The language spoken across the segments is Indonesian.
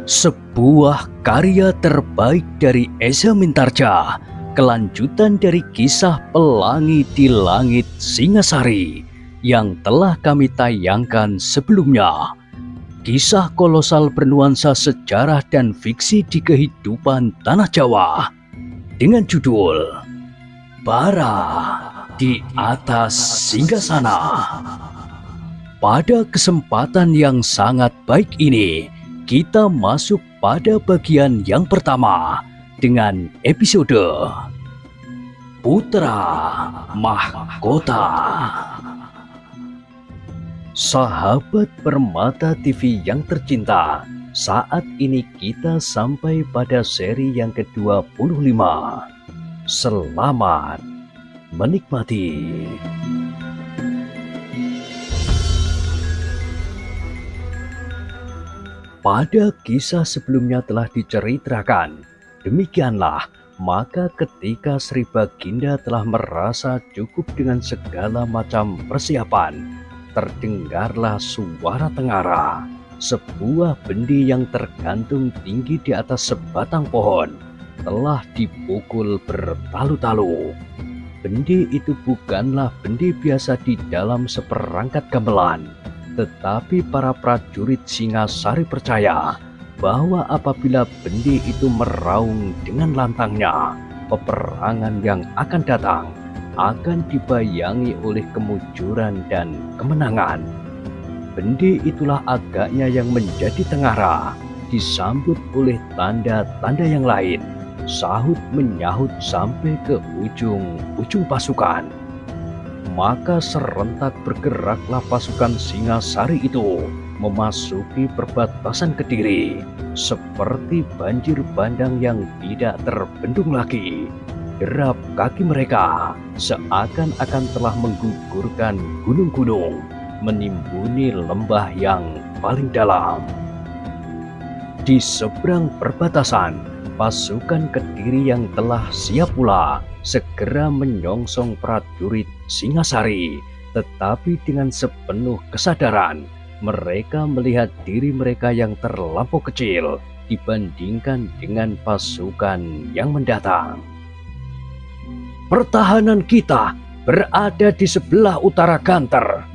Sebuah karya terbaik dari Eza Mintarja, kelanjutan dari kisah Pelangi di Langit Singasari yang telah kami tayangkan sebelumnya. Kisah kolosal bernuansa sejarah dan fiksi di kehidupan tanah Jawa dengan judul Bara di Atas Singgasana. Pada kesempatan yang sangat baik ini, kita masuk pada bagian yang pertama dengan episode Putra Mahkota. Sahabat Permata TV yang tercinta, saat ini kita sampai pada seri yang ke-25. Selamat menikmati. Pada kisah sebelumnya telah diceritakan, demikianlah maka ketika Sri Baginda telah merasa cukup dengan segala macam persiapan, terdengarlah suara tengara. Sebuah bendi yang tergantung tinggi di atas sebatang pohon telah dipukul bertalu-talu. Bendi itu bukanlah bendi biasa di dalam seperangkat gamelan, tetapi para prajurit Singasari percaya bahwa apabila bendi itu meraung dengan lantangnya, peperangan yang akan datang akan dibayangi oleh kemujuran dan kemenangan. Bendi itulah agaknya yang menjadi tengara, disambut oleh tanda-tanda yang lain, sahut menyahut sampai ke ujung pasukan. Maka serentak bergeraklah pasukan Singasari itu memasuki perbatasan Kediri, seperti banjir bandang yang tidak terbendung lagi. Derap kaki mereka seakan-akan telah menggugurkan gunung-gunung, menimbuni lembah yang paling dalam. Di seberang perbatasan, pasukan Kediri yang telah siap pula segera menyongsong prajurit Singasari, tetapi dengan sepenuh kesadaran mereka melihat diri mereka yang terlampau kecil dibandingkan dengan pasukan yang mendatang. "Pertahanan kita berada di sebelah utara Ganter,"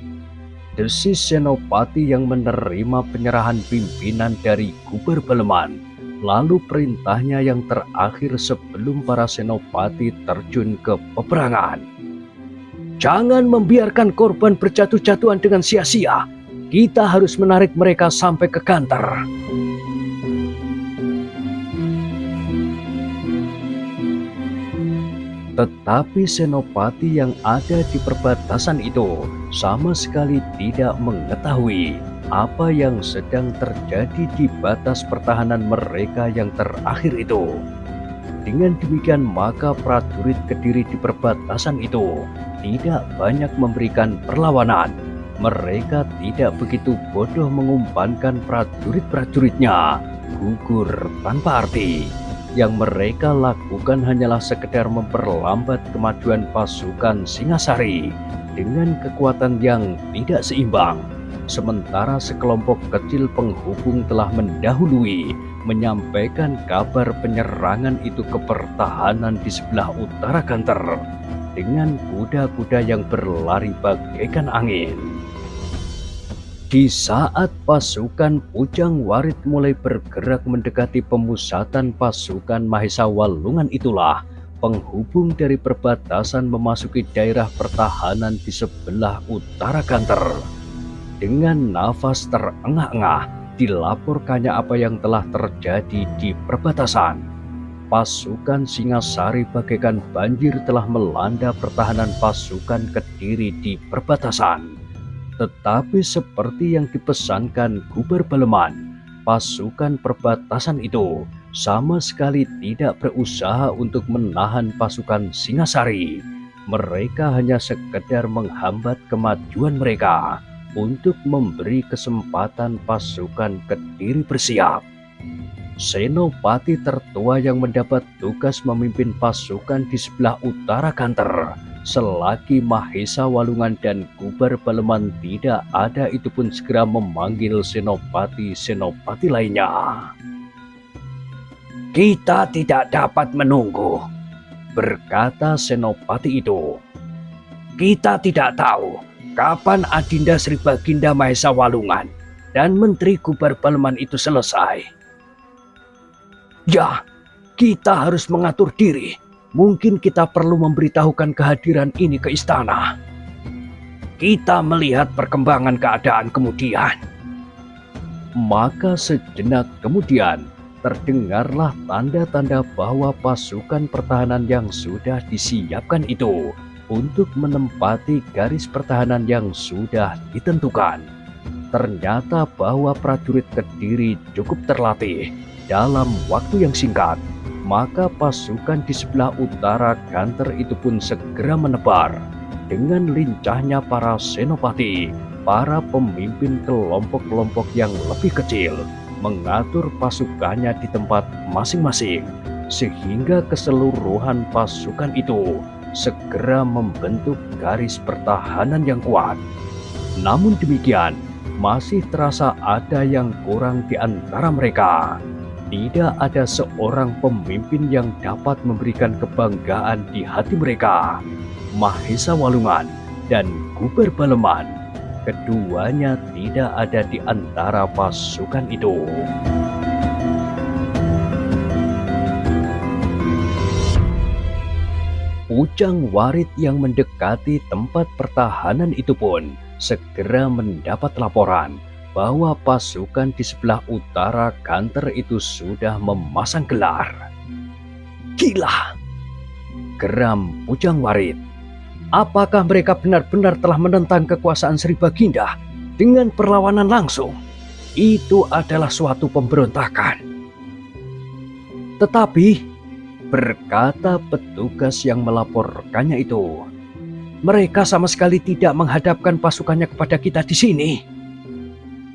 desis Senopati yang menerima penyerahan pimpinan dari Guber Baleman. Lalu perintahnya yang terakhir sebelum para senopati terjun ke peperangan. "Jangan membiarkan korban berjatuh-jatuhan dengan sia-sia. Kita harus menarik mereka sampai ke Ganter." Tetapi senopati yang ada di perbatasan itu sama sekali tidak mengetahui apa yang sedang terjadi di batas pertahanan mereka yang terakhir itu. Dengan demikian maka prajurit Kediri di perbatasan itu tidak banyak memberikan perlawanan. Mereka tidak begitu bodoh mengumpankan prajurit-prajuritnya gugur tanpa arti. Yang mereka lakukan hanyalah sekedar memperlambat kemajuan pasukan Singasari dengan kekuatan yang tidak seimbang. Sementara sekelompok kecil penghubung telah mendahului menyampaikan kabar penyerangan itu ke pertahanan di sebelah utara Ganter dengan kuda-kuda yang berlari bagaikan angin. Di saat pasukan Pujang Warit mulai bergerak mendekati pemusatan pasukan Mahesa Walungan, itulah penghubung dari perbatasan memasuki daerah pertahanan di sebelah utara Ganter. Dengan nafas terengah-engah dilaporkannya apa yang telah terjadi di perbatasan. Pasukan Singasari bagaikan banjir telah melanda pertahanan pasukan Kediri di perbatasan. Tetapi seperti yang dipesankan Guber Baleman, pasukan perbatasan itu sama sekali tidak berusaha untuk menahan pasukan Singasari. Mereka hanya sekedar menghambat kemajuan mereka untuk memberi kesempatan pasukan Kediri bersiap. Senopati tertua yang mendapat tugas memimpin pasukan di sebelah utara Ganter, selagi Mahesa Walungan dan Guber Baleman tidak ada, itu pun segera memanggil senopati-senopati lainnya. Kita tidak dapat menunggu, berkata Senopati itu. Kita tidak tahu kapan Adinda Sri Baginda Mahesa Walungan dan Menteri Gubar Baleman itu selesai. Ya, kita harus mengatur diri. Mungkin kita perlu memberitahukan kehadiran ini ke istana. Kita melihat perkembangan keadaan kemudian. Maka sejenak kemudian terdengarlah tanda-tanda bahwa pasukan pertahanan yang sudah disiapkan itu untuk menempati garis pertahanan yang sudah ditentukan. Ternyata bahwa prajurit Kediri cukup terlatih. Dalam waktu yang singkat, maka pasukan di sebelah utara Ganter itu pun segera menebar. Dengan lincahnya para senopati, para pemimpin kelompok-kelompok yang lebih kecil mengatur pasukannya di tempat masing-masing, sehingga keseluruhan pasukan itu segera membentuk garis pertahanan yang kuat. Namun demikian, masih terasa ada yang kurang di antara mereka. Tidak ada seorang pemimpin yang dapat memberikan kebanggaan di hati mereka. Mahesa Walungan dan Gubar Baleman, keduanya tidak ada di antara pasukan itu. Ujang Warit yang mendekati tempat pertahanan itu pun segera mendapat laporan bahwa pasukan di sebelah utara Ganter itu sudah memasang gelar. Gila! Geram Ujang Warit. Apakah mereka benar-benar telah menentang kekuasaan Sri Baginda dengan perlawanan langsung? Itu adalah suatu pemberontakan. Tetapi, berkata petugas yang melaporkannya itu, mereka sama sekali tidak menghadapkan pasukannya kepada kita di sini.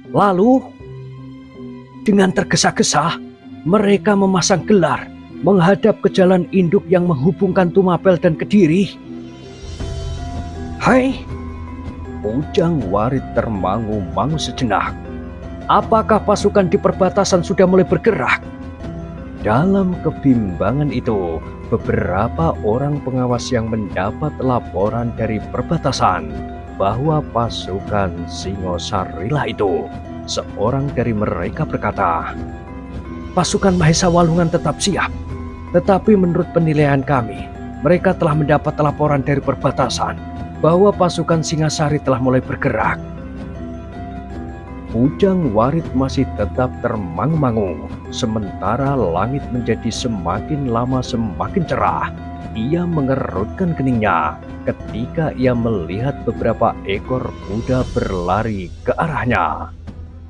Lalu, dengan tergesa-gesa, mereka memasang gelar menghadap ke jalan induk yang menghubungkan Tumapel dan Kediri. Hai, Ujang Warit termangu-mangu sejenak. Apakah pasukan di perbatasan sudah mulai bergerak? Dalam kebimbangan itu, beberapa orang pengawas yang mendapat laporan dari perbatasan bahwa pasukan Singosarilah itu, seorang dari mereka berkata, pasukan Mahesa Walungan tetap siap, tetapi menurut penilaian kami, mereka telah mendapat laporan dari perbatasan bahwa pasukan Singasari telah mulai bergerak. Ujang Warit masih tetap termangu-mangu, sementara langit menjadi semakin lama semakin cerah. Ia mengerutkan keningnya ketika ia melihat beberapa ekor kuda berlari ke arahnya.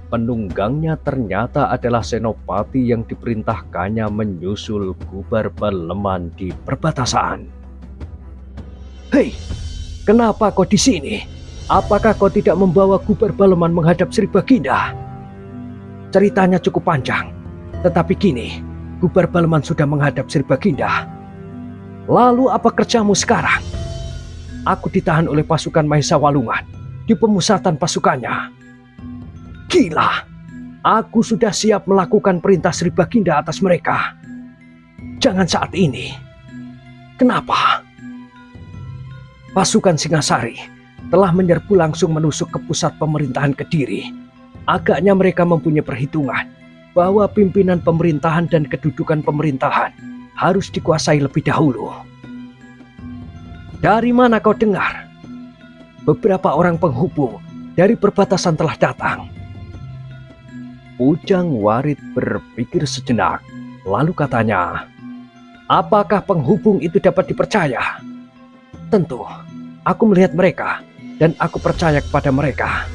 Penunggangnya ternyata adalah senopati yang diperintahkannya menyusul Gubar Baleman di perbatasan. Hei, kenapa kau di sini? Apakah kau tidak membawa Gubar Baleman menghadap Sri Baginda? Ceritanya cukup panjang, tetapi kini Gubar Baleman sudah menghadap Sri Baginda. Lalu apa kerjamu sekarang? Aku ditahan oleh pasukan Mahesa Walungan di pemusatan pasukannya. Gila, aku sudah siap melakukan perintah Sri Baginda atas mereka. Jangan saat ini. Kenapa? Pasukan Singasari telah menyerbu langsung menusuk ke pusat pemerintahan Kediri. Agaknya mereka mempunyai perhitungan bahwa pimpinan pemerintahan dan kedudukan pemerintahan harus dikuasai lebih dahulu. Dari mana kau dengar? Beberapa orang penghubung dari perbatasan telah datang. Ujang Warit berpikir sejenak, lalu katanya, apakah penghubung itu dapat dipercaya? Tentu, aku melihat mereka dan aku percaya kepada mereka.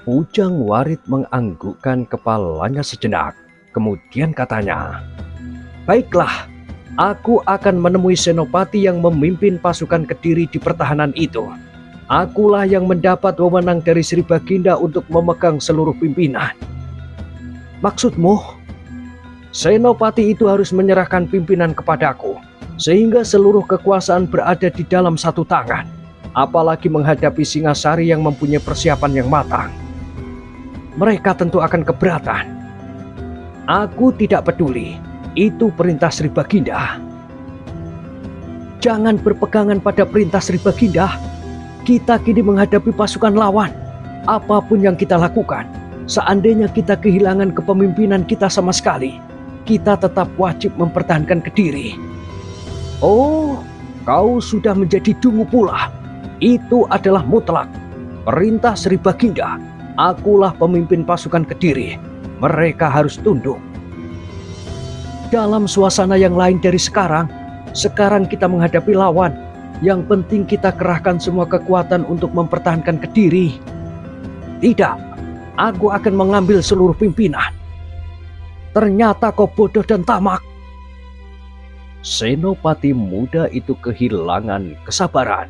Ujang Warit menganggukkan kepalanya sejenak. Kemudian katanya, baiklah, aku akan menemui senopati yang memimpin pasukan Kediri di pertahanan itu. Akulah yang mendapat wewenang dari Sri Baginda untuk memegang seluruh pimpinan. Maksudmu? Senopati itu harus menyerahkan pimpinan kepadaku, sehingga seluruh kekuasaan berada di dalam satu tangan, apalagi menghadapi Singasari yang mempunyai persiapan yang matang. mereka tentu akan keberatan. Aku tidak peduli, itu perintah Sri Baginda. Jangan berpegangan pada perintah Sri Baginda. Kita kini menghadapi pasukan lawan. Apapun yang kita lakukan, seandainya kita kehilangan kepemimpinan kita sama sekali, kita tetap wajib mempertahankan Kediri. Oh, kau sudah menjadi dungu pula. Itu adalah mutlak. Perintah Sri Baginda, akulah pemimpin pasukan Kediri. Mereka harus tunduk. Dalam suasana yang lain dari sekarang kita menghadapi lawan. Yang penting kita kerahkan semua kekuatan untuk mempertahankan Kediri. Tidak, aku akan mengambil seluruh pimpinan. Ternyata kau bodoh dan tamak. Senopati muda itu kehilangan kesabaran.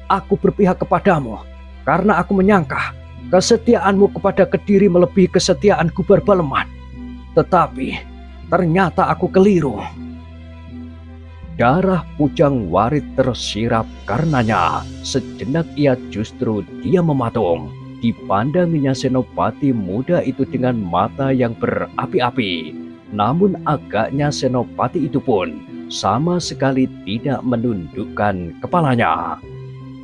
Aku berpihak kepadamu karena aku menyangka kesetiaanmu kepada Kediri melebihi kesetiaan Gubar Baleman. Tetapi ternyata aku keliru. Darah Pujang Warit tersirap karenanya. Sejenak ia justru diam mematung. Dipandanginya Senopati muda itu dengan mata yang berapi-api. Namun agaknya Senopati itu pun sama sekali tidak menundukkan kepalanya.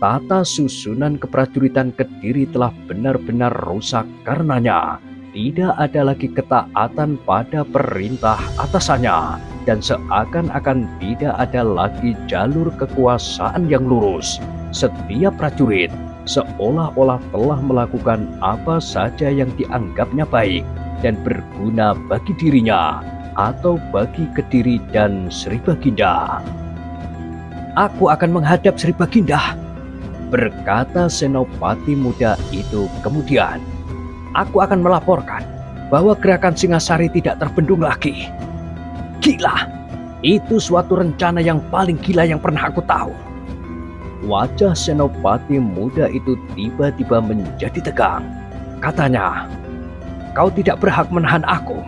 Tata susunan keprajuritan Kediri telah benar-benar rusak karenanya. Tidak ada lagi ketaatan pada perintah atasannya. Dan seakan-akan tidak ada lagi jalur kekuasaan yang lurus. Setiap prajurit seolah-olah telah melakukan apa saja yang dianggapnya baik dan berguna bagi dirinya atau bagi Kediri dan Sri Baginda. Aku akan menghadap Sri Baginda, berkata Senopati muda itu kemudian. Aku akan melaporkan bahwa gerakan Singasari tidak terbendung lagi. Gila, itu suatu rencana yang paling gila yang pernah aku tahu. Wajah Senopati muda itu tiba-tiba menjadi tegang. Katanya, kau tidak berhak menahan aku.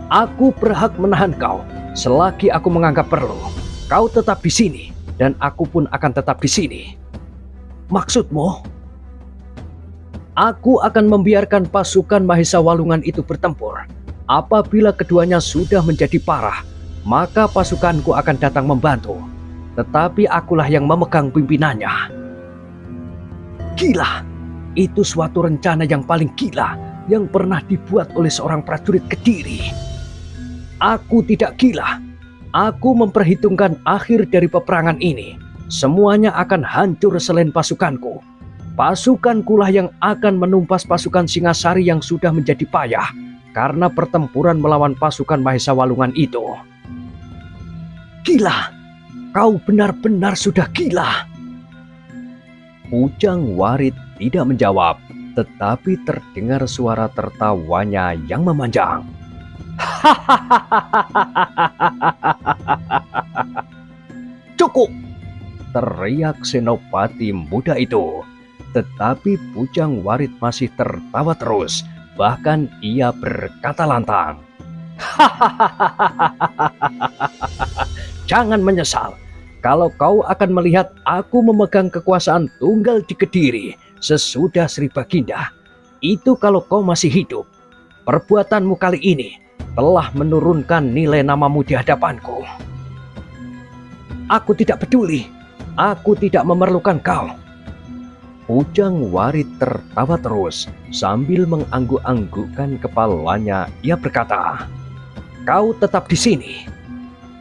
Aku berhak menahan kau selagi aku menganggap perlu. Kau tetap di sini dan aku pun akan tetap di sini. Maksudmu? Aku akan membiarkan pasukan Mahesa Walungan itu bertempur. Apabila keduanya sudah menjadi parah, maka pasukanku akan datang membantu. Tetapi akulah yang memegang pimpinannya. Gila, itu suatu rencana yang paling gila yang pernah dibuat oleh seorang prajurit Kediri. Aku tidak gila. Aku memperhitungkan akhir dari peperangan ini. Semuanya akan hancur selain pasukanku. Pasukankulah yang akan menumpas pasukan Singasari yang sudah menjadi payah karena pertempuran melawan pasukan Mahesa Walungan itu. Gila, kau benar-benar sudah gila. Pujang Warit tidak menjawab, tetapi terdengar suara tertawanya yang memanjang. Cukup, teriak Senopati muda itu. Tetapi Pujang Warit masih tertawa terus. Bahkan ia berkata lantang, jangan menyesal kalau kau akan melihat aku memegang kekuasaan tunggal di Kediri sesudah Sri Baginda. Itu kalau kau masih hidup. Perbuatanmu kali ini telah menurunkan nilai namamu di hadapanku. Aku tidak peduli. Aku tidak memerlukan kau. Pujang Warit tertawa terus sambil mengangguk-anggukkan kepalanya. Ia berkata, kau tetap di sini.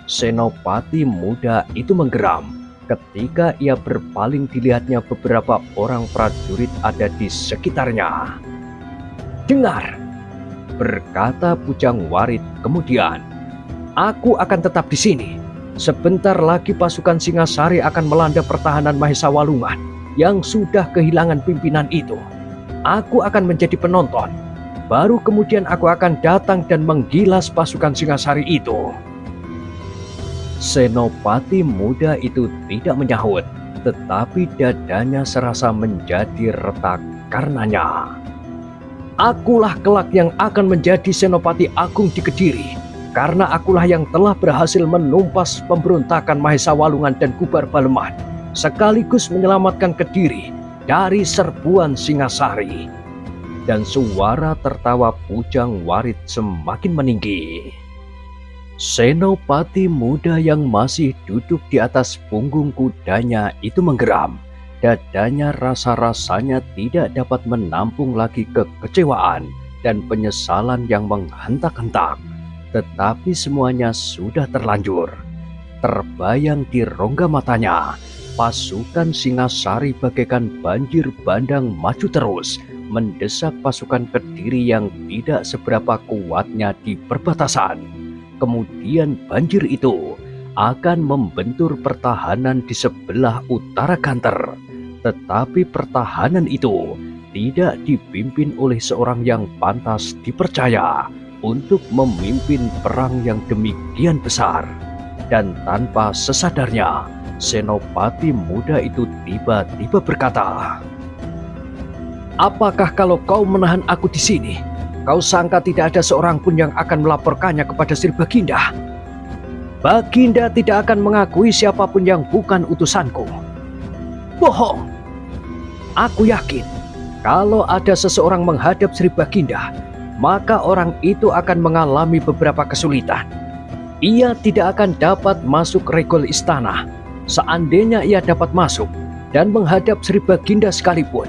Senopati muda itu menggeram ketika ia berpaling dilihatnya beberapa orang prajurit ada di sekitarnya. Dengar, berkata Pujang Warit kemudian, aku akan tetap di sini. Sebentar lagi pasukan Singasari akan melanda pertahanan Mahesa Walungan yang sudah kehilangan pimpinan itu. Aku akan menjadi penonton. Baru kemudian aku akan datang dan menggilas pasukan Singasari itu. Senopati muda itu tidak menyahut, tetapi dadanya serasa menjadi retak karenanya. Akulah kelak yang akan menjadi Senopati Agung di Kediri, karena akulah yang telah berhasil menumpas pemberontakan Mahesa Walungan dan Gubar Baleman, sekaligus menyelamatkan Kediri dari serbuan Singasari. dan suara tertawa Bujang Warit semakin meninggi. Senopati muda yang masih duduk di atas punggung kudanya itu menggeram. Dadanya rasa-rasanya tidak dapat menampung lagi kekecewaan dan penyesalan yang menghentak-hentak. Tetapi semuanya sudah terlanjur. Terbayang di rongga matanya, pasukan Singasari bagaikan banjir bandang maju terus, mendesak pasukan Kediri yang tidak seberapa kuatnya di perbatasan. Kemudian banjir itu akan membentur pertahanan di sebelah utara Ganter. Tetapi pertahanan itu tidak dipimpin oleh seorang yang pantas dipercaya untuk memimpin perang yang demikian besar. Dan tanpa sesadarnya, Senopati muda itu tiba-tiba berkata, "Apakah kalau kau menahan aku di sini, kau sangka tidak ada seorang pun yang akan melaporkannya kepada Sri Baginda? Baginda tidak akan mengakui siapapun yang bukan utusanku." "Bohong! Aku yakin kalau ada seseorang menghadap Sri Baginda, maka orang itu akan mengalami beberapa kesulitan. Ia tidak akan dapat masuk regol istana. Seandainya ia dapat masuk dan menghadap Sri Baginda sekalipun,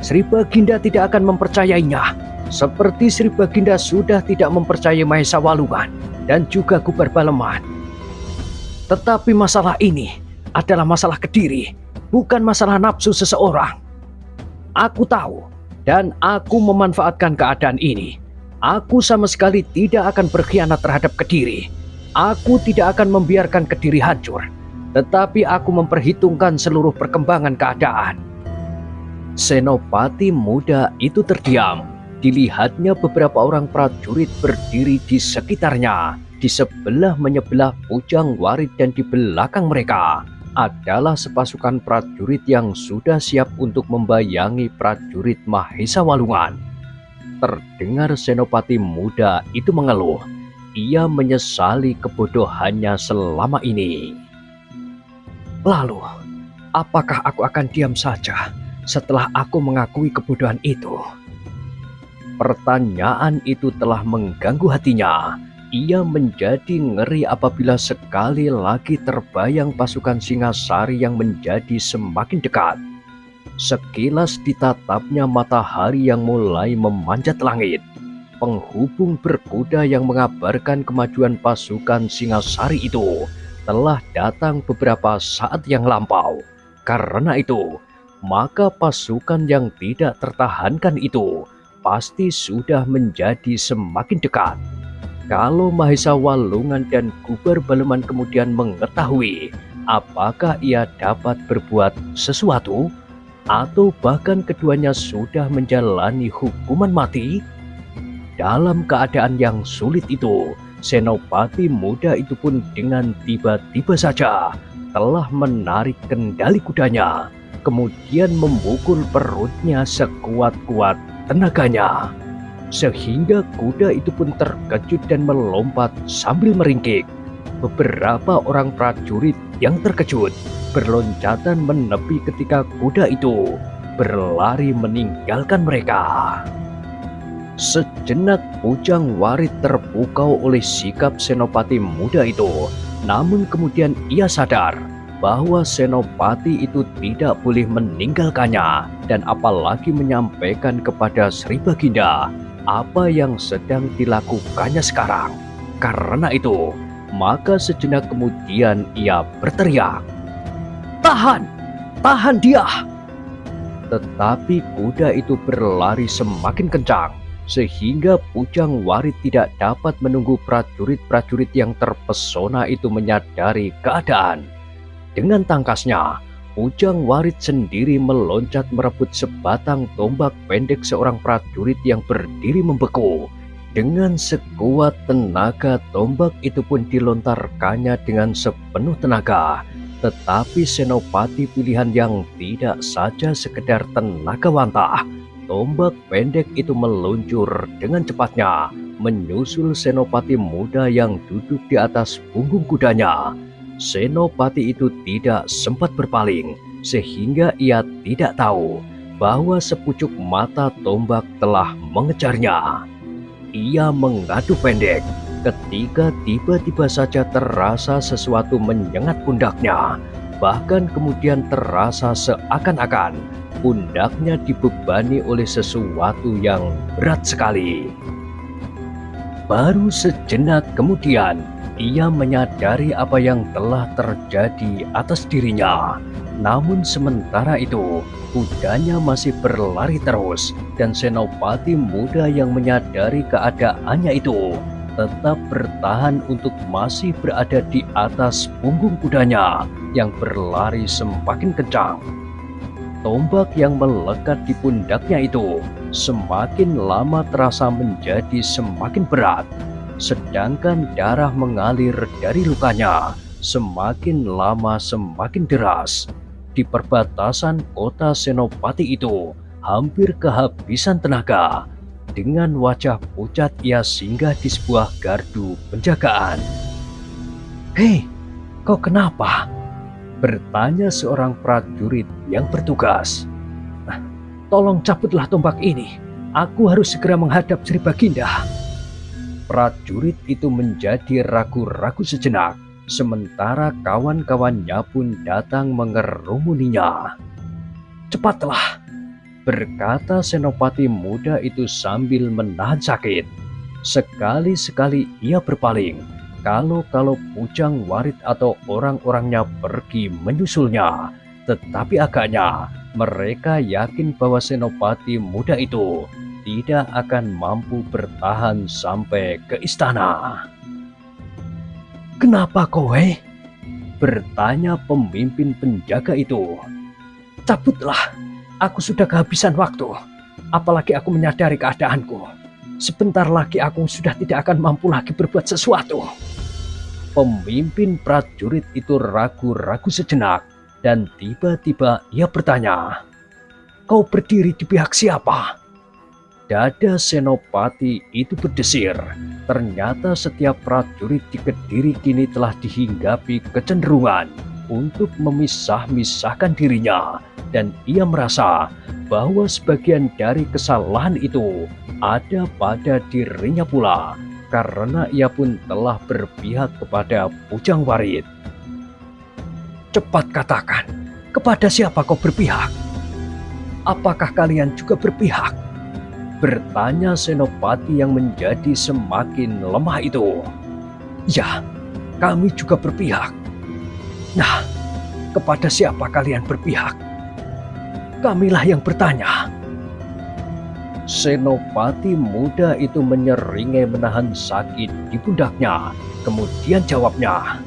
Sri Baginda tidak akan mempercayainya, seperti Sri Baginda sudah tidak mempercayai Mahesa Walungan dan juga Gubar Baleman. Tetapi masalah ini adalah masalah Kediri, bukan masalah nafsu seseorang. Aku tahu dan aku memanfaatkan keadaan ini. Aku sama sekali tidak akan berkhianat terhadap Kediri. Aku tidak akan membiarkan Kediri hancur, tetapi aku memperhitungkan seluruh perkembangan keadaan." Senopati muda itu terdiam. Dilihatnya beberapa orang prajurit berdiri di sekitarnya. Di sebelah menyebelah Bujang Warit dan di belakang mereka adalah sepasukan prajurit yang sudah siap untuk membayangi prajurit Mahesa Walungan. Terdengar Senopati muda itu mengeluh. Ia menyesali kebodohannya selama ini. "Lalu, apakah aku akan diam saja setelah aku mengakui kebodohan itu?" Pertanyaan itu telah mengganggu hatinya. Ia menjadi ngeri apabila sekali lagi terbayang pasukan Singasari yang menjadi semakin dekat. Sekilas ditatapnya matahari yang mulai memanjat langit. Penghubung berkuda yang mengabarkan kemajuan pasukan Singasari itu telah datang beberapa saat yang lampau. Karena itu, maka pasukan yang tidak tertahankan itu pasti sudah menjadi semakin dekat. Kalau Mahesa Walungan dan Gubar Baleman kemudian mengetahui apakah ia dapat berbuat sesuatu, atau bahkan keduanya sudah menjalani hukuman mati, dalam keadaan yang sulit itu, Senopati muda itu pun dengan tiba-tiba saja telah menarik kendali kudanya, kemudian memukul perutnya sekuat-kuat tenaganya, sehingga kuda itu pun terkejut dan melompat sambil meringkik. Beberapa orang prajurit yang terkejut berloncatan menepi ketika kuda itu berlari meninggalkan mereka. Sejenak Bujang Warit terpukau oleh sikap Senopati muda itu, namun kemudian ia sadar bahwa Senopati itu tidak boleh meninggalkannya dan apalagi menyampaikan kepada Sri Baginda apa yang sedang dilakukannya sekarang. Karena itu, maka sejenak kemudian ia berteriak, "Tahan! Tahan dia!" Tetapi kuda itu berlari semakin kencang, sehingga Bujang Warit tidak dapat menunggu prajurit-prajurit yang terpesona itu menyadari keadaan. Dengan tangkasnya, Bujang Warit sendiri meloncat merebut sebatang tombak pendek seorang prajurit yang berdiri membeku. Dengan sekuat tenaga, tombak itu pun dilontarkannya dengan sepenuh tenaga. Tetapi Senopati pilihan yang tidak saja sekedar tenaga wantah, tombak pendek itu meluncur dengan cepatnya, menyusul Senopati muda yang duduk di atas punggung kudanya. Senopati itu tidak sempat berpaling, sehingga ia tidak tahu bahwa sepucuk mata tombak telah mengejarnya. Ia mengadu pendek ketika tiba-tiba saja terasa sesuatu menyengat pundaknya. Bahkan kemudian terasa seakan-akan pundaknya dibebani oleh sesuatu yang berat sekali. Baru sejenak kemudian, ia menyadari apa yang telah terjadi atas dirinya. Namun sementara itu, kudanya masih berlari terus, dan Senopati muda yang menyadari keadaannya itu tetap bertahan untuk masih berada di atas punggung kudanya yang berlari semakin kencang. Tombak yang melekat di pundaknya itu semakin lama terasa menjadi semakin berat, sedangkan darah mengalir dari lukanya semakin lama semakin deras. Di perbatasan kota Senopati itu hampir kehabisan tenaga. Dengan wajah pucat ia singgah di sebuah gardu penjagaan. "Hei, kau kenapa?" bertanya seorang prajurit yang bertugas. "Tolong cabutlah tombak ini. Aku harus segera menghadap Sri Baginda." Prajurit itu menjadi ragu-ragu sejenak, sementara kawan-kawannya pun datang mengerumuninya. "Cepatlah," berkata Senopati muda itu sambil menahan sakit. Sekali-sekali ia berpaling, kalau Pujang Warit atau orang-orangnya pergi menyusulnya. Tetapi agaknya mereka yakin bahwa Senopati muda itu tidak akan mampu bertahan sampai ke istana. "Kenapa kowe?" bertanya pemimpin penjaga itu. "Cabutlah. Aku sudah kehabisan waktu, apalagi aku menyadari keadaanku. Sebentar lagi aku sudah tidak akan mampu lagi berbuat sesuatu." Pemimpin prajurit itu ragu-ragu sejenak, dan tiba-tiba ia bertanya, "Kau berdiri di pihak siapa?" Dada Senopati itu berdesir. Ternyata setiap prajurit di Kediri kini telah dihinggapi kecenderungan untuk memisah-misahkan dirinya. Dan ia merasa bahwa sebagian dari kesalahan itu ada pada dirinya pula, karena ia pun telah berpihak kepada Pujang Warit. "Cepat katakan, kepada siapa kau berpihak? Apakah kalian juga berpihak?" bertanya Senopati yang menjadi semakin lemah itu. "Ya, kami juga berpihak." "Nah, kepada siapa kalian berpihak? Kamilah yang bertanya." Senopati muda itu menyeringai menahan sakit di pundaknya. Kemudian jawabnya,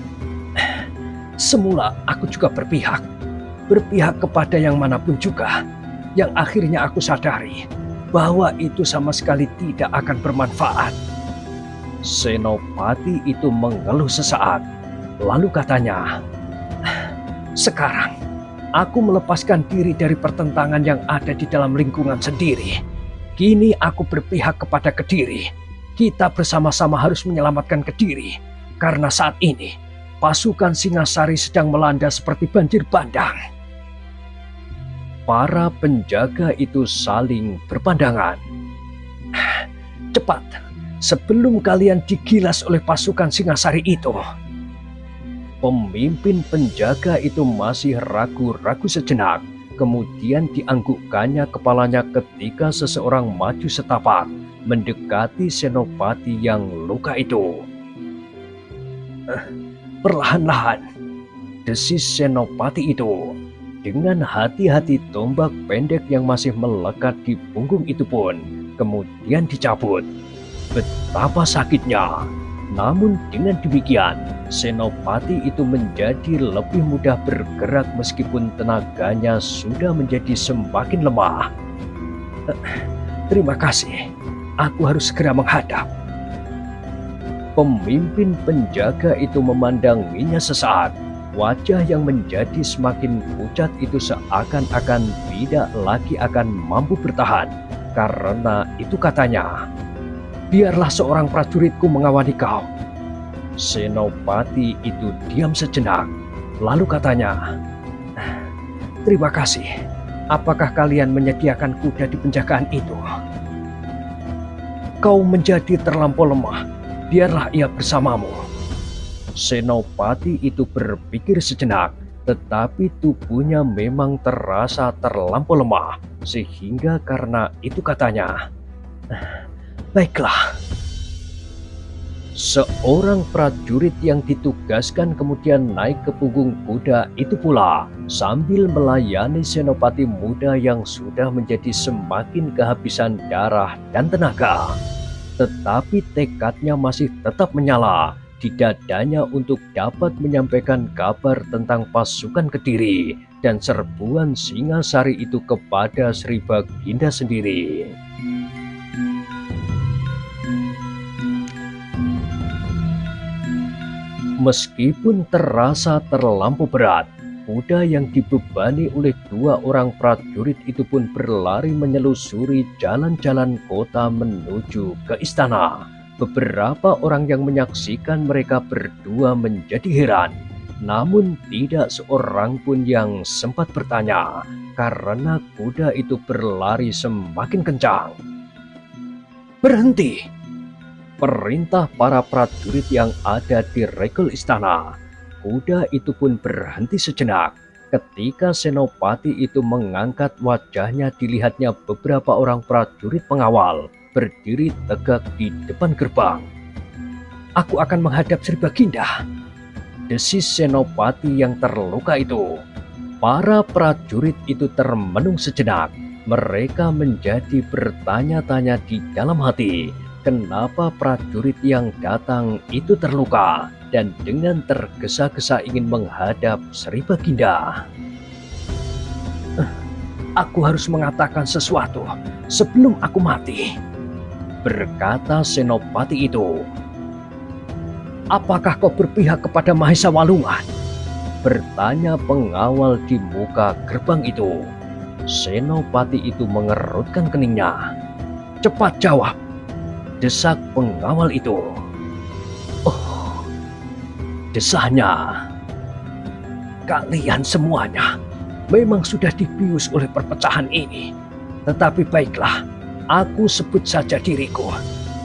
"Semula aku juga berpihak kepada yang manapun juga, yang akhirnya aku sadari bahwa itu sama sekali tidak akan bermanfaat." Senopati itu mengeluh sesaat, lalu katanya, "Sekarang aku melepaskan diri dari pertentangan yang ada di dalam lingkungan sendiri. Kini aku berpihak kepada Kediri. Kita bersama-sama harus menyelamatkan Kediri, karena saat ini pasukan Singasari sedang melanda seperti banjir bandang." Para penjaga itu saling berpandangan. "Cepat, sebelum kalian digilas oleh pasukan Singasari itu." Pemimpin penjaga itu masih ragu-ragu sejenak, kemudian dianggukkannya kepalanya ketika seseorang maju setapak mendekati Senopati yang luka itu. "Perlahan-lahan," desis Senopati itu. Dengan hati-hati tombak pendek yang masih melekat di punggung itu pun kemudian dicabut. Betapa sakitnya! Namun dengan demikian, Senopati itu menjadi lebih mudah bergerak meskipun tenaganya sudah menjadi semakin lemah. "Terima kasih, aku harus segera menghadap." Pemimpin penjaga itu memandanginya sesaat. Wajah yang menjadi semakin pucat itu seakan-akan tidak lagi akan mampu bertahan. Karena itu katanya, "Biarlah seorang prajuritku mengawali kau." Senopati itu diam sejenak, lalu katanya, "Terima kasih, Apakah kalian menyediakan kuda di penjagaan itu? Kau menjadi terlampau lemah. Biarlah ia bersamamu. Senopati itu berpikir sejenak, tetapi tubuhnya memang terasa terlampau lemah, sehingga karena itu katanya, Baiklah. seorang prajurit yang ditugaskan kemudian naik ke punggung kuda itu pula, sambil melayani senopati muda yang sudah menjadi semakin kehabisan darah dan tenaga. Tetapi tekadnya masih tetap menyala di dadanya untuk dapat menyampaikan kabar tentang pasukan Kediri dan serbuan Singasari itu kepada Sri Baginda sendiri. Meskipun terasa terlampau berat, kuda yang dibebani oleh dua orang prajurit itu pun berlari menyelusuri jalan-jalan kota menuju ke istana. Beberapa orang yang menyaksikan mereka berdua menjadi heran, namun tidak seorang pun yang sempat bertanya karena kuda itu berlari semakin kencang. Berhenti! Perintah para prajurit yang ada di regel istana. Kuda itu pun berhenti sejenak. Ketika senopati itu mengangkat wajahnya, dilihatnya beberapa orang prajurit pengawal berdiri tegak di depan gerbang. Aku akan menghadap Sri Baginda, desis senopati yang terluka itu. Para prajurit itu termenung sejenak. Mereka menjadi bertanya-tanya di dalam hati, kenapa prajurit yang datang itu terluka, dan dengan tergesa-gesa ingin menghadap Sri Baginda. Aku harus mengatakan sesuatu sebelum aku mati, berkata senopati itu. Apakah kau berpihak kepada Mahesa Walungan? Bertanya pengawal di muka gerbang itu. Senopati itu mengerutkan keningnya. Cepat jawab, desak pengawal itu. Oh, desahnya. Kalian semuanya memang sudah dibius oleh perpecahan ini. Tetapi baiklah, aku sebut saja diriku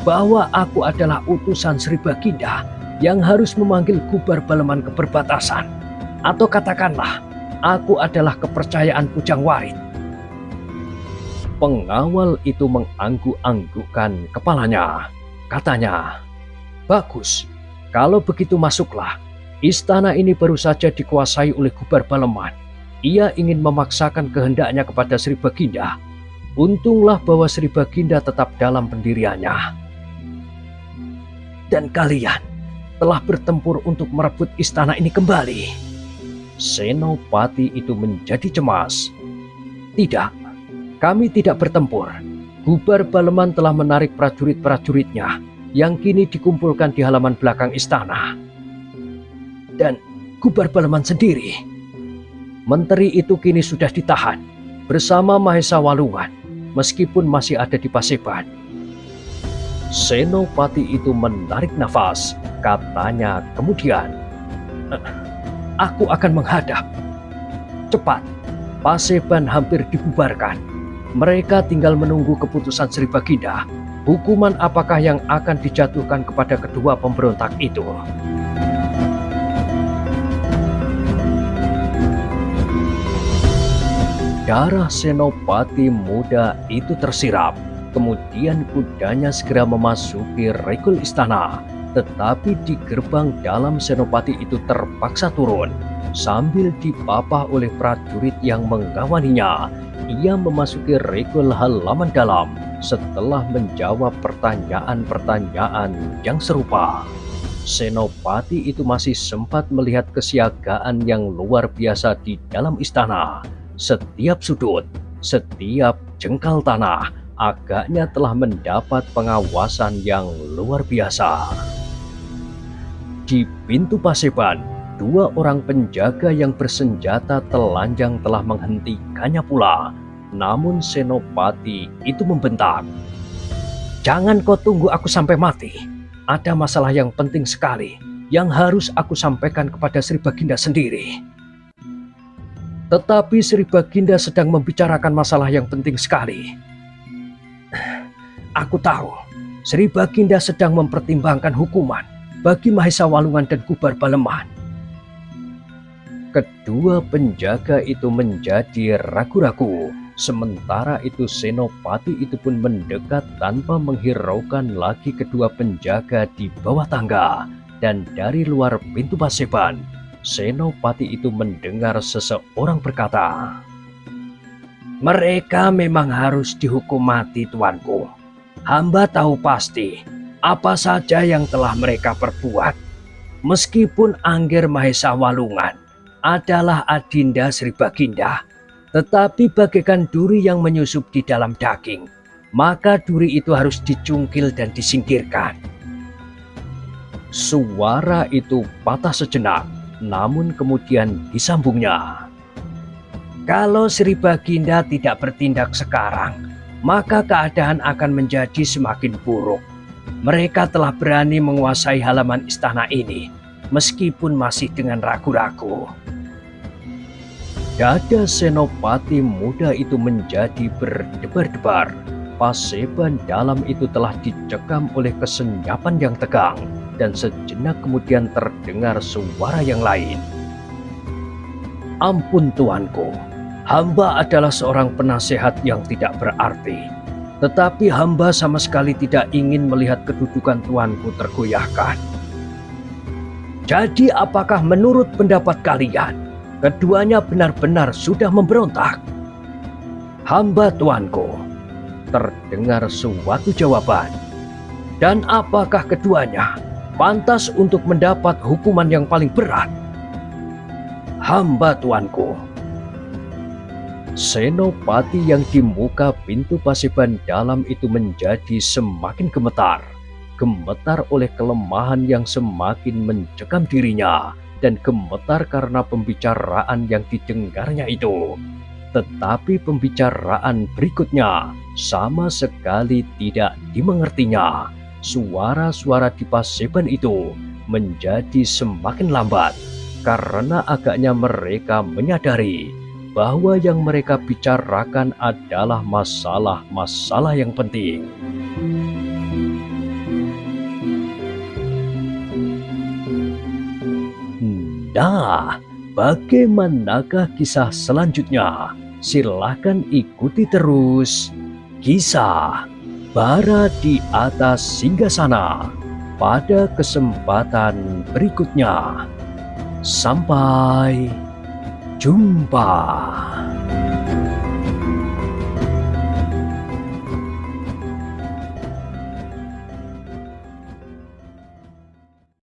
bahwa aku adalah utusan Sri Baginda yang harus memanggil Gubar Baleman ke perbatasan. Atau katakanlah, aku adalah kepercayaan Pujang Warit. Pengawal itu mengangguk-anggukkan kepalanya. Katanya, bagus, kalau begitu masuklah. Istana ini baru saja dikuasai oleh Gubar Baleman. Ia ingin memaksakan kehendaknya kepada Sri Baginda. Untunglah bahwa Sri Baginda tetap dalam pendiriannya. Dan kalian telah bertempur untuk merebut istana ini kembali. Senopati itu menjadi cemas. Tidak, kami tidak bertempur. Gubar Baleman telah menarik prajurit-prajuritnya yang kini dikumpulkan di halaman belakang istana. Dan Gubar Baleman sendiri, menteri itu kini sudah ditahan bersama Mahesa Walungan, meskipun masih ada di Paseban. Senopati itu menarik nafas. Katanya kemudian, aku akan menghadap. Cepat, Paseban hampir dibubarkan. Mereka tinggal menunggu keputusan Sri Baginda. Hukuman apakah yang akan dijatuhkan kepada kedua pemberontak itu? Darah senopati muda itu tersirap. Kemudian kudanya segera memasuki regel istana. Tetapi di gerbang dalam senopati itu terpaksa turun. Sambil dipapah oleh prajurit yang mengawaninya, ia memasuki regel halaman dalam setelah menjawab pertanyaan-pertanyaan yang serupa. Senopati itu masih sempat melihat kesiagaan yang luar biasa di dalam istana. Setiap sudut, setiap jengkal tanah agaknya telah mendapat pengawasan yang luar biasa. Di pintu Paseban, dua orang penjaga yang bersenjata telanjang telah menghentikannya pula. Namun senopati itu membentak, "Jangan kau tunggu aku sampai mati. Ada masalah yang penting sekali yang harus aku sampaikan kepada Sri Baginda sendiri." Tetapi Sri Baginda sedang membicarakan masalah yang penting sekali. Aku tahu, Sri Baginda sedang mempertimbangkan hukuman bagi Mahesa Walungan dan Kubar Baleman. Kedua penjaga itu menjadi ragu-ragu. Sementara itu Senopati itu pun mendekat tanpa menghiraukan lagi kedua penjaga di bawah tangga. Dan dari luar pintu paseban, Senopati itu mendengar seseorang berkata, "Mereka memang harus dihukum mati, tuanku. Hamba tahu pasti apa saja yang telah mereka perbuat. Meskipun Angger Mahesa Walungan adalah adinda Sri Baginda, tetapi bagaikan duri yang menyusup di dalam daging, maka duri itu harus dicungkil dan disingkirkan." Suara itu patah sejenak, namun kemudian disambungnya. "Kalau Sri Baginda tidak bertindak sekarang, maka keadaan akan menjadi semakin buruk. Mereka telah berani menguasai halaman istana ini, meskipun masih dengan ragu-ragu." Dada Senopati muda itu menjadi berdebar-debar. Paseban dalam itu telah dicekam oleh kesenyapan yang tegang, dan sejenak kemudian terdengar suara yang lain. "Ampun tuanku, hamba adalah seorang penasehat yang tidak berarti. Tetapi hamba sama sekali tidak ingin melihat kedudukan tuanku tergoyahkan. Jadi apakah menurut pendapat kalian, keduanya benar-benar sudah memberontak?" "Hamba tuanku," terdengar suatu jawaban. "Dan apakah keduanya pantas untuk mendapat hukuman yang paling berat?" "Hamba tuanku." Senopati yang di muka pintu paseban dalam itu menjadi semakin gemetar. Gemetar oleh kelemahan yang semakin mencekam dirinya, dan gemetar karena pembicaraan yang didengarnya itu. Tetapi pembicaraan berikutnya sama sekali tidak dimengertinya. Suara-suara di paseban itu menjadi semakin lambat, karena agaknya mereka menyadari bahwa yang mereka bicarakan adalah masalah-masalah yang penting. Nah, bagaimanakah kisah selanjutnya? Silahkan ikuti terus kisah Bara di Atas Singgasana pada kesempatan berikutnya. Sampai jumpa.